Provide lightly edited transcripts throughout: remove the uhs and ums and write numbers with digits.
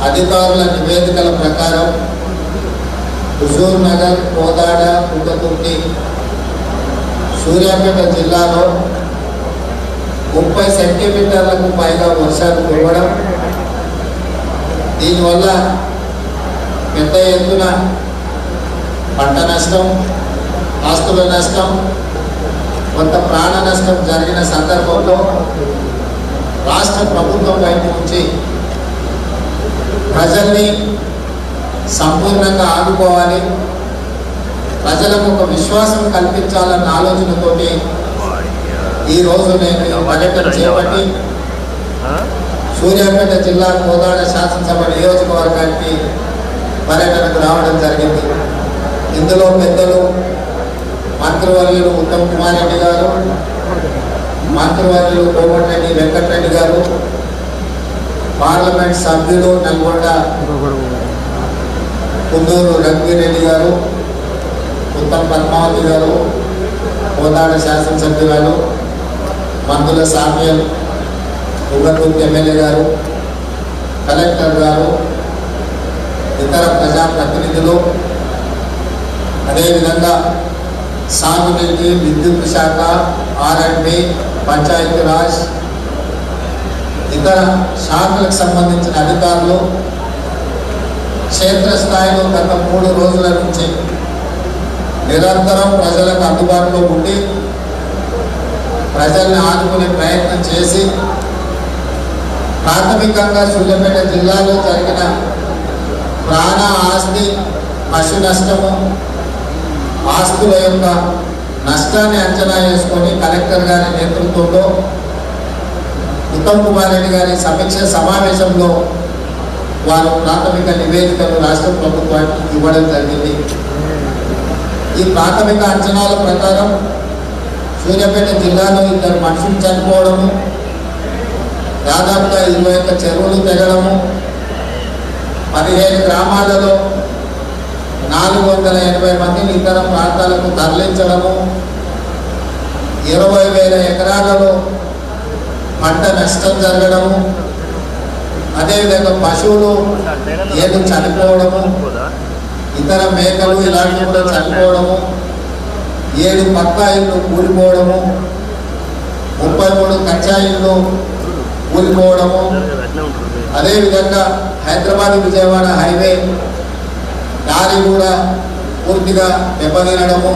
అధికారుల నివేదికల ప్రకారం హుజూర్ నగర్, కోదాడ, కుంటతుర్తి, సూర్యాపేట జిల్లాలో 30 సెంటీమీటర్లకు పైగా వర్షాలు కురవడం, దీనివల్ల పెద్ద ఎత్తున పంట నష్టం, ఆస్తుల నష్టం, కొంత ప్రాణ నష్టం జరిగిన సందర్భంలో రాష్ట్ర ప్రభుత్వం వైపు నుంచి ప్రజల్ని సంపూర్ణంగా ఆదుకోవాలి, ప్రజలకు ఒక విశ్వాసం కల్పించాలన్న ఆలోచనతోటి ఈరోజు నేను పర్యటన చేపట్టి సూర్యాపేట జిల్లా కోదాడ శాసనసభ నియోజకవర్గానికి పర్యటనకు రావడం జరిగింది. ఇందులో పెద్దలు మంత్రివర్యులు ఉత్తమ్ కుమార్ రెడ్డి గారు, మంత్రివర్యులు కోమటిరెడ్డి వెంకటరెడ్డి గారు, పార్లమెంట్ సభ్యులు నల్గొండ కుందూరు రఘువీరెడ్డి గారు, ఉత్తమ్ పద్మావతి గారు, కోదాడ శాసనసభ్యురాలు మందుల సామ్యం, కుంగతుర్తి ఎమ్మెల్యే గారు, కలెక్టర్ గారు, ఇతర ప్రజాప్రతినిధులు, అదేవిధంగా సాగునీటి, విద్యుత్ శాఖ, R&B, పంచాయతీరాజ్, ఇతర శాఖలకు సంబంధించిన అధికారులు క్షేత్రస్థాయిలో గత 3 రోజుల నుంచి నిరంతరం ప్రజలకు అందుబాటులో ఉండి ప్రజల్ని ఆదుకునే ప్రయత్నం చేసి ప్రాథమికంగా సూర్యాపేట జిల్లాలో జరిగిన ప్రాణ, ఆస్తి, పశు నష్టము, ఆస్తుల యొక్క నష్టాన్ని అంచనా వేసుకొని కలెక్టర్ గారి నేతృత్వంలో ఉత్తమ్ కుమార్ రెడ్డి గారి సమీక్ష సమావేశంలో వారు ప్రాథమిక నివేదికను రాష్ట్ర ప్రభుత్వానికి ఇవ్వడం జరిగింది. ఈ ప్రాథమిక అంచనాల ప్రకారం సూర్యాపేట జిల్లాలో 2 మనుషులు చనిపోవడము, దాదాపుగా 21 చెరువులు తెగడము, 15 గ్రామాలలో 480 మందిని ఇతర ప్రాంతాలకు తరలించడము, 20,000 ఎకరాలలో పంట నష్టం జరగడము, అదేవిధంగా పశువులు ఏదో చనిపోవడము, ఇతర మేకలు ఇలాంటివి కూడా చనిపోవడము, 7 పక్కా ఇళ్ళు కూలిపోవడము, 33 కచ్చా ఇళ్ళు కూలిపోవడము, అదేవిధంగా హైదరాబాద్ విజయవాడ హైవే దారి కూడా పూర్తిగా దెబ్బతినడము,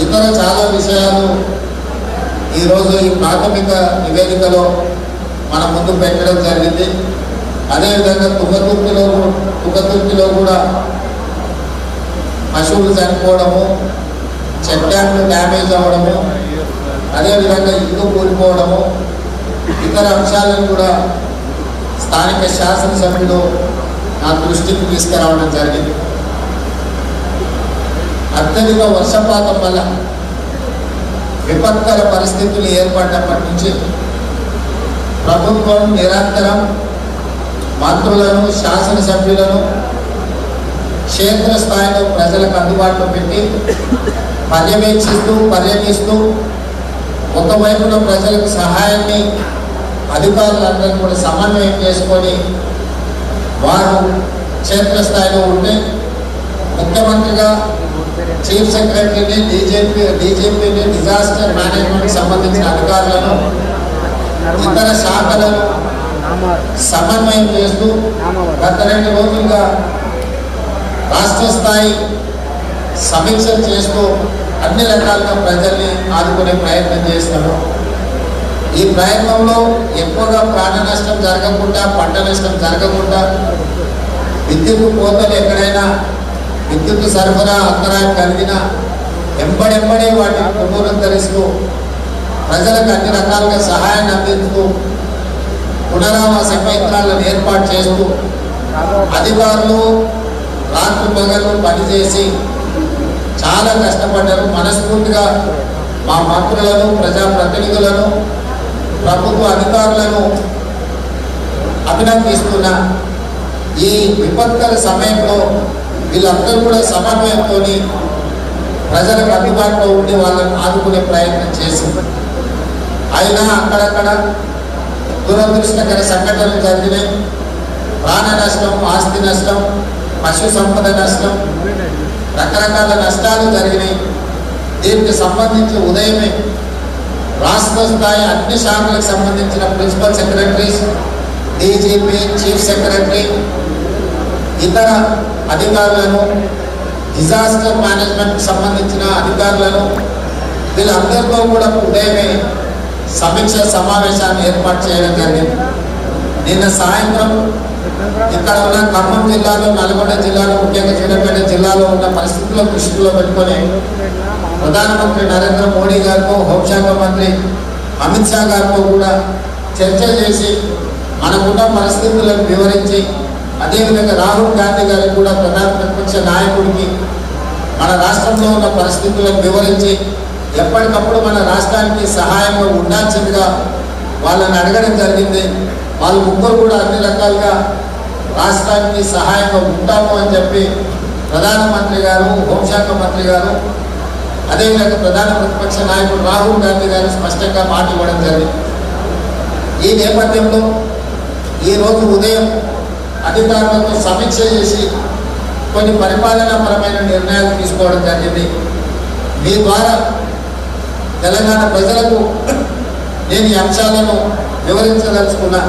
ఇతర చాలా విషయాలు ఈరోజు ఈ ప్రాథమిక నివేదికలో మన ముందు పెట్టడం జరిగింది. అదేవిధంగా తుంగతుర్తిలో కూడా పశువులు చనిపోవడము, చెక్ డ్యామ్లు డ్యామేజ్ అవ్వడము, అదేవిధంగా ఇల్లు కూలిపోవడము, ఇతర అంశాలను కూడా స్థానిక శాసనసభ్యులు నా దృష్టికి తీసుకురావడం జరిగింది. అత్యధిక వర్షపాతం వల్ల విపత్కర పరిస్థితులు ఏర్పడినప్పటి నుంచి ప్రభుత్వం నిరంతరం మంత్రులను, శాసనసభ్యులను క్షేత్రస్థాయిలో ప్రజలకు అందుబాటులో పెట్టి పర్యటిస్తూ ఒకవైపున ప్రజలకు సహాయాన్ని అధికారులందరూ కూడా సమన్వయం చేసుకొని వారు క్షేత్రస్థాయిలో ఉంటే ముఖ్యమంత్రిగా చీఫ్ సెక్రటరీని, డీజీపీని, డిజాస్టర్ మేనేజ్మెంట్ సంబంధించిన అధికారులను, ఇతర శాఖలను సమన్వయం చేస్తూ గత 2 రోజులుగా రాష్ట్ర స్థాయి సమీక్షలు చేస్తూ అన్ని రకాలుగా ప్రజల్ని ఆదుకునే ప్రయత్నం చేస్తాము. ఈ ప్రయత్నంలో ఎక్కువగా ప్రాణ నష్టం జరగకుండా, పంట నష్టం జరగకుండా, విద్యుత్ కోతలు ఎక్కడైనా విద్యుత్ సరఫరా అంతరాయం కలిగిన ఎంబడెంబడే వాటిని పునరుద్ధరిస్తూ ప్రజలకు అన్ని రకాలుగా సహాయాన్ని అందిస్తూ పునరావాస కేంద్రాలను ఏర్పాటు చేస్తూ అధికారులు రాత్రి పగలు పనిచేసి చాలా కష్టపడ్డారు. మనస్ఫూర్తిగా మా మంత్రులను, ప్రజాప్రతినిధులను, ప్రభుత్వ అధికారులను అభినందిస్తున్నా. ఈ విపత్కర సమయంలో వీళ్ళందరూ కూడా సమన్వయంతో ప్రజలకు అందుబాటులో ఉండి వాళ్ళని ఆదుకునే ప్రయత్నం చేసింది. అయినా అక్కడక్కడ దురదృష్టకర సంఘటనలు జరిగినాయి. ప్రాణ నష్టం, ఆస్తి నష్టం, పశు సంపద నష్టం, రకరకాల నష్టాలు జరిగినాయి. దీనికి సంబంధించి ఉదయమే రాష్ట్ర స్థాయి అన్ని శాఖలకు సంబంధించిన principal secretaries, DGP, chief secretary, ఇతర అధికారులను, డిజాస్టర్ మేనేజ్మెంట్కి సంబంధించిన అధికారులను వీళ్ళందరితో కూడా ఉదయమే సమీక్ష సమావేశాన్ని ఏర్పాటు చేయడం జరిగింది. నిన్న సాయంత్రం ఇక్కడ ఉన్న ఖమ్మం జిల్లాలో, నల్గొండ జిల్లాలో, ముఖ్యంగా సూర్యాపేట జిల్లాలో ఉన్న పరిస్థితులను దృష్టిలో పెట్టుకొని ప్రధానమంత్రి నరేంద్ర మోడీ గారితో, హోంశాఖ మంత్రి అమిత్ షా గారితో కూడా చర్చ చేసి మనకున్న పరిస్థితులను వివరించి, అదేవిధంగా రాహుల్ గాంధీ గారికి కూడా ప్రధాన ప్రతిపక్ష నాయకుడికి మన రాష్ట్రంలో ఉన్న పరిస్థితులను వివరించి ఎప్పటికప్పుడు మన రాష్ట్రానికి సహాయంగా ఉండాల్సిందిగా వాళ్ళని అడగడం జరిగింది. వాళ్ళు ముగ్గురు కూడా అన్ని రకాలుగా రాష్ట్రానికి సహాయంగా ఉంటాము అని చెప్పి ప్రధానమంత్రి గారు, హోంశాఖ మంత్రి గారు, అదేవిధంగా ప్రధాన ప్రతిపక్ష నాయకుడు రాహుల్ గాంధీ గారు స్పష్టంగా మాట ఇవ్వడం జరిగింది. ఈ నేపథ్యంలో ఈరోజు ఉదయం అధికారులతో సమీక్ష చేసి కొన్ని పరిపాలనాపరమైన నిర్ణయాలు తీసుకోవడం జరిగింది. మీ ద్వారా తెలంగాణ ప్రజలకు నేను ఈ అంశాలను వివరించదలుచుకున్నా.